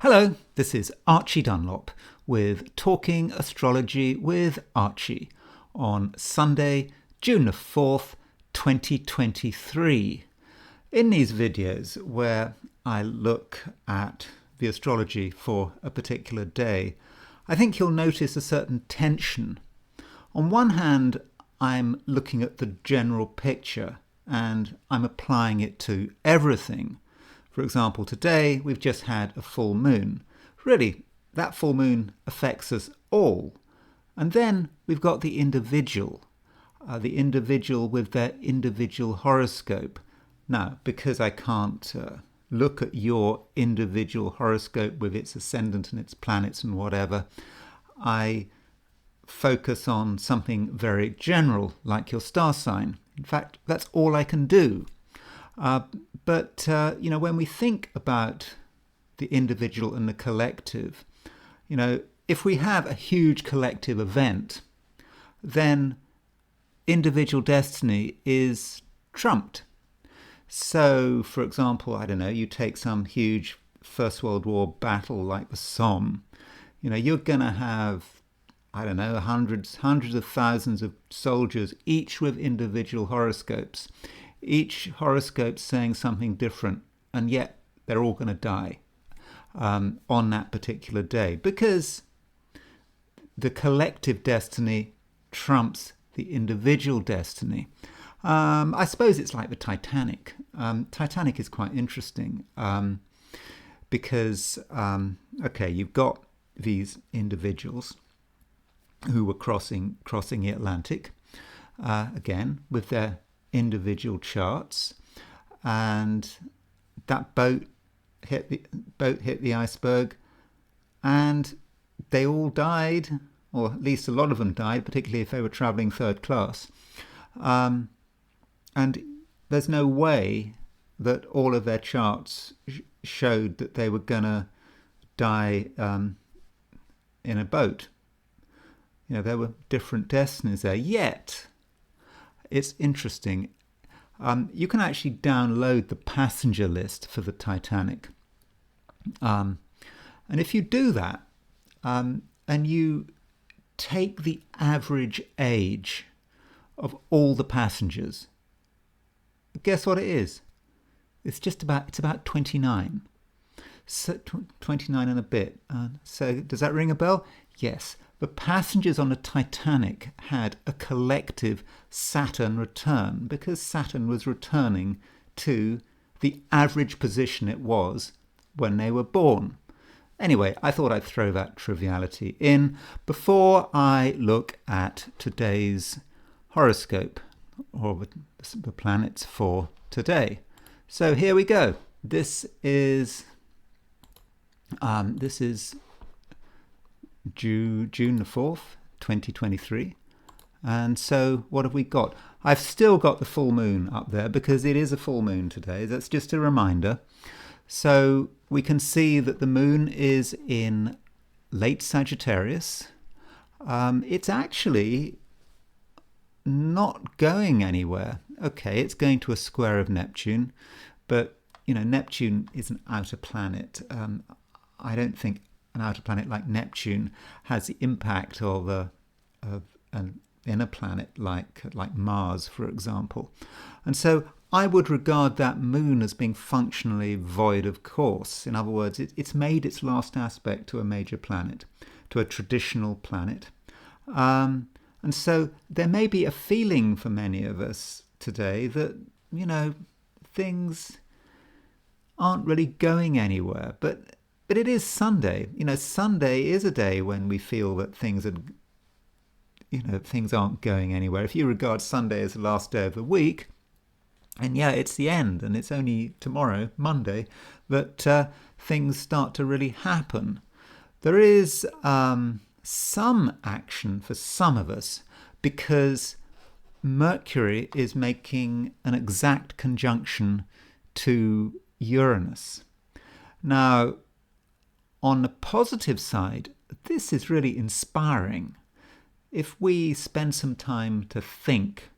Hello, this is Archie Dunlop with Talking Astrology with Archie on Sunday, June the 4th, 2023. In these videos where I look at the astrology for a particular day, I think you'll notice a certain tension. On one hand, I'm looking at the general picture and I'm applying it to everything. For example, today we've just had a full moon. Really, that full moon affects us all. And then we've got the individual with their individual horoscope. Now, because I can't look at your individual horoscope with its ascendant and its planets and whatever, I focus on something very general, like your star sign. In fact, that's all I can do. But when we think about the individual and the collective, if we have a huge collective event, then individual destiny is trumped. So, for example, you take some huge First World War battle like the Somme. You're going to have, hundreds of thousands of soldiers, each with individual horoscopes. Each horoscope saying something different, and yet they're all going to die on that particular day because the collective destiny trumps the individual destiny. I suppose it's like the Titanic. Titanic is quite interesting because, you've got these individuals who were crossing the Atlantic, again, with their individual charts, and that boat hit the iceberg, and they all died, or at least a lot of them died, particularly if they were traveling third class. And there's no way that all of their charts showed that they were gonna die in a boat. There were different destinies there. Yet it's interesting. You can actually download the passenger list for the Titanic. And if you do that, and you take the average age of all the passengers, guess what it is? It's about 29. So 29 and a bit. So does that ring a bell? Yes. The passengers on the Titanic had a collective Saturn return because Saturn was returning to the average position it was when they were born. Anyway, I thought I'd throw that triviality in before I look at today's horoscope, or the planets for today. So here we go. This is June the 4th, 2023. And so what have we got? I've still got the full moon up there because it is a full moon today. That's just a reminder. So we can see that the moon is in late Sagittarius. It's actually not going anywhere. Okay, it's going to a square of Neptune, but Neptune is an outer planet. I don't think an outer planet like Neptune has the impact of an inner planet like Mars, for example. And so I would regard that moon as being functionally void of course. In other words, it's made its last aspect to a major planet, to a traditional planet. And so there may be a feeling for many of us today that, things aren't really going anywhere. But it is Sunday. Sunday is a day when we feel that things aren't going anywhere. If you regard Sunday as the last day of the week, and it's the end, and it's only tomorrow, Monday, that things start to really happen. There is some action for some of us because Mercury is making an exact conjunction to Uranus. Now, on the positive side, this is really inspiring. If we spend some time to think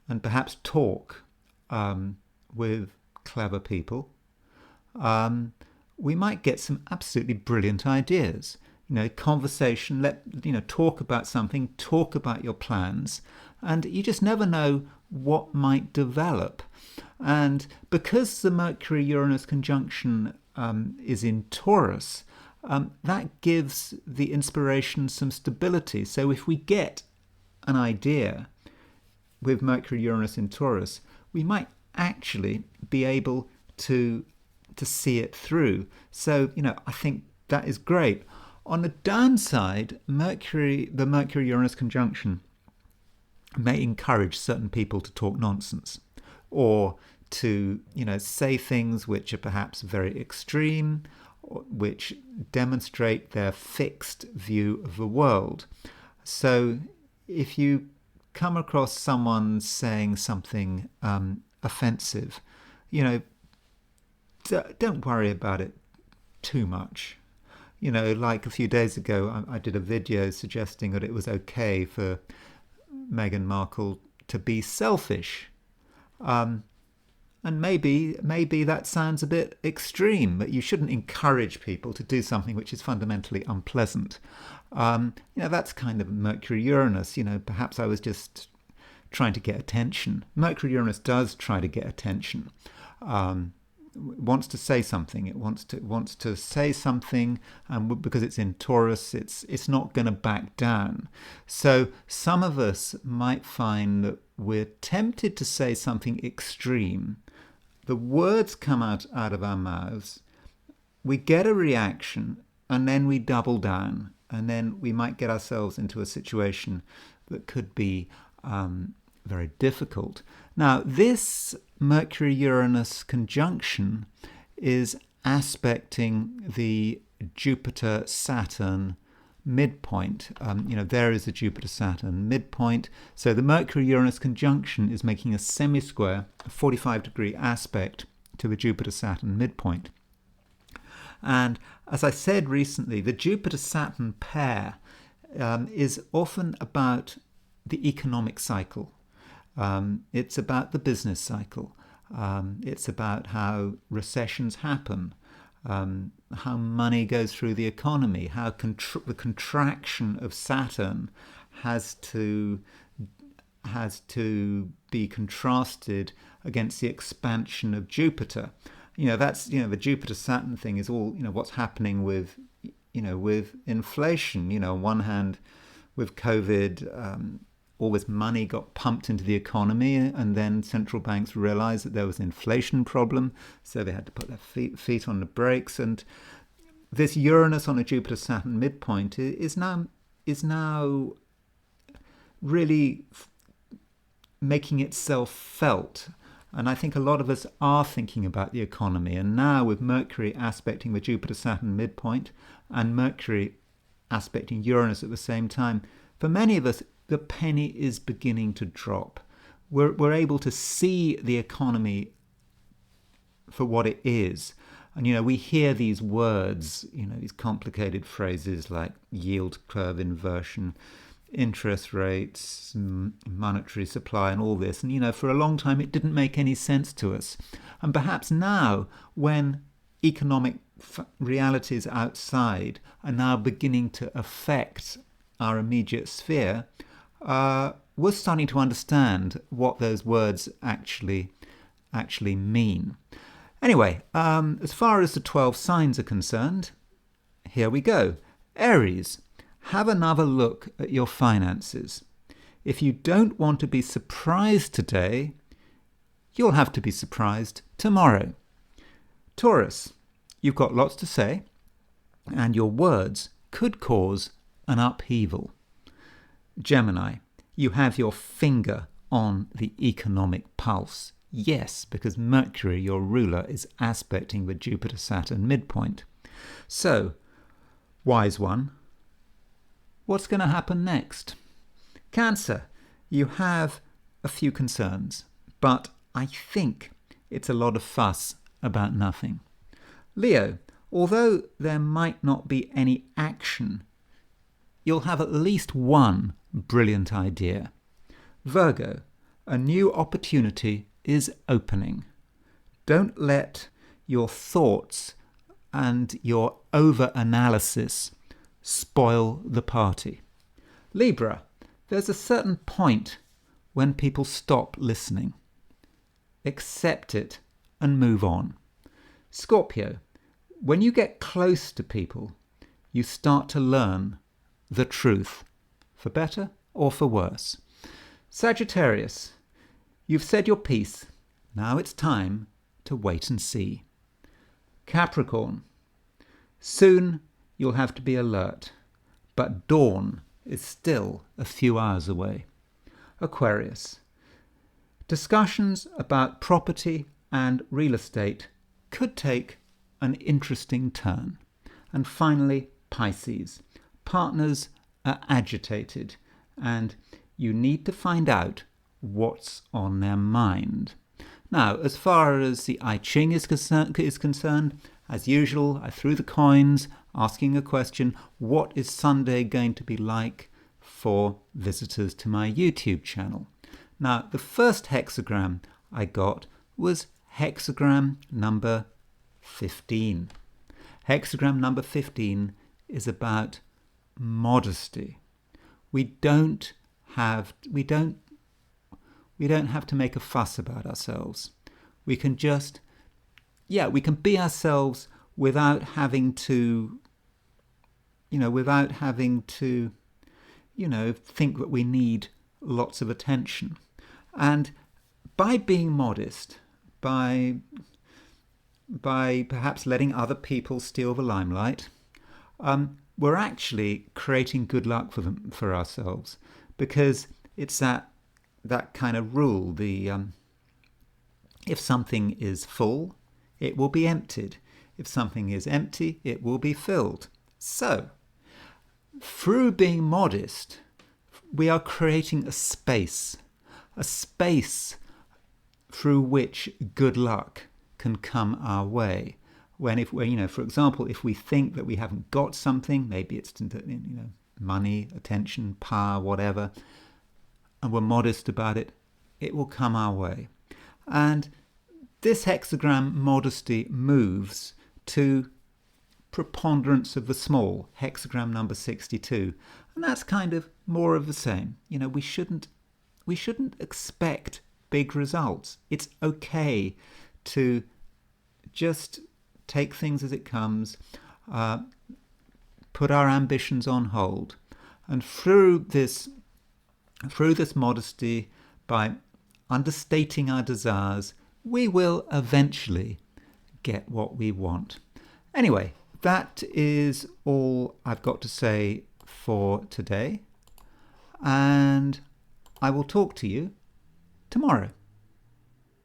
and perhaps talk with clever people, we might get some absolutely brilliant ideas. Conversation, talk about something, talk about your plans, and you just never know what might develop. And because the Mercury-Uranus conjunction is in Taurus, that gives the inspiration some stability. So if we get an idea with Mercury-Uranus in Taurus, we might actually be able to see it through. So, I think that is great. On the downside, the Mercury-Uranus conjunction may encourage certain people to talk nonsense, or to, say things which are perhaps very extreme, which demonstrate their fixed view of the world. So if you come across someone saying something offensive, don't worry about it too much. Like a few days ago, I did a video suggesting that it was okay for Meghan Markle to be selfish. And maybe that sounds a bit extreme, but you shouldn't encourage people to do something which is fundamentally unpleasant. That's kind of Mercury-Uranus. Perhaps I was just trying to get attention. Mercury-Uranus does try to get attention. Wants to say something. It wants to say something, and because it's in Taurus, it's not going to back down. So some of us might find that we're tempted to say something extreme. The words come out of our mouths, we get a reaction, and then we double down, and then we might get ourselves into a situation that could be very difficult. Now, this Mercury-Uranus conjunction is aspecting the Jupiter-Saturn midpoint. There is the Jupiter-Saturn midpoint. So the Mercury-Uranus conjunction is making a semi-square, a 45-degree aspect to the Jupiter-Saturn midpoint. And as I said recently, the Jupiter-Saturn pair is often about the economic cycle. It's about the business cycle. It's about how recessions happen, how money goes through the economy, how the contraction of Saturn has to be contrasted against the expansion of Jupiter. The Jupiter-Saturn thing is all, what's happening with inflation. On one hand, with COVID, all this money got pumped into the economy, and then central banks realized that there was an inflation problem, so they had to put their feet on the brakes. And this Uranus on a Jupiter-Saturn midpoint is now really making itself felt. And I think a lot of us are thinking about the economy. And now with Mercury aspecting the Jupiter-Saturn midpoint and Mercury aspecting Uranus at the same time, for many of us, the penny is beginning to drop. We're able to see the economy for what it is. And, we hear these words, these complicated phrases like yield curve inversion, interest rates, monetary supply, and all this. And, for a long time, it didn't make any sense to us. And perhaps now, when economic realities outside are now beginning to affect our immediate sphere, we're starting to understand what those words actually mean. Anyway, as far as the 12 signs are concerned, here we go. Aries, have another look at your finances. If you don't want to be surprised today, you'll have to be surprised tomorrow. Taurus, you've got lots to say, and your words could cause an upheaval. Gemini, you have your finger on the economic pulse. Yes, because Mercury, your ruler, is aspecting the Jupiter-Saturn midpoint. So, wise one, what's going to happen next? Cancer, you have a few concerns, but I think it's a lot of fuss about nothing. Leo, although there might not be any action, you'll have at least one brilliant idea. Virgo, a new opportunity is opening. Don't let your thoughts and your over-analysis spoil the party. Libra, there's a certain point when people stop listening. Accept it and move on. Scorpio, when you get close to people, you start to learn the truth, for better or for worse. Sagittarius, you've said your piece. Now it's time to wait and see. Capricorn, soon you'll have to be alert, but dawn is still a few hours away. Aquarius, discussions about property and real estate could take an interesting turn. And finally, Pisces, partners are agitated and you need to find out what's on their mind. Now, as far as the I Ching is concerned, as usual, I threw the coins, asking a question: what is Sunday going to be like for visitors to my YouTube channel? Now, the first hexagram I got was hexagram number 15. Hexagram number 15 is about modesty. We don't have to make a fuss about ourselves. We can just, we can be ourselves without having to, think that we need lots of attention. And by being modest, by perhaps letting other people steal the limelight, we're actually creating good luck for ourselves, because it's that kind of rule. If something is full, it will be emptied. If something is empty, it will be filled. So, through being modest, we are creating a space through which good luck can come our way. For example, if we think that we haven't got something, maybe it's money, attention, power, whatever, and we're modest about it, it will come our way. And this hexagram modesty moves to preponderance of the small, hexagram number 62, and that's kind of more of the same. We shouldn't expect big results. It's okay to just take things as it comes, put our ambitions on hold, and through this modesty, by understating our desires, we will eventually get what we want. Anyway, that is all I've got to say for today, and I will talk to you tomorrow.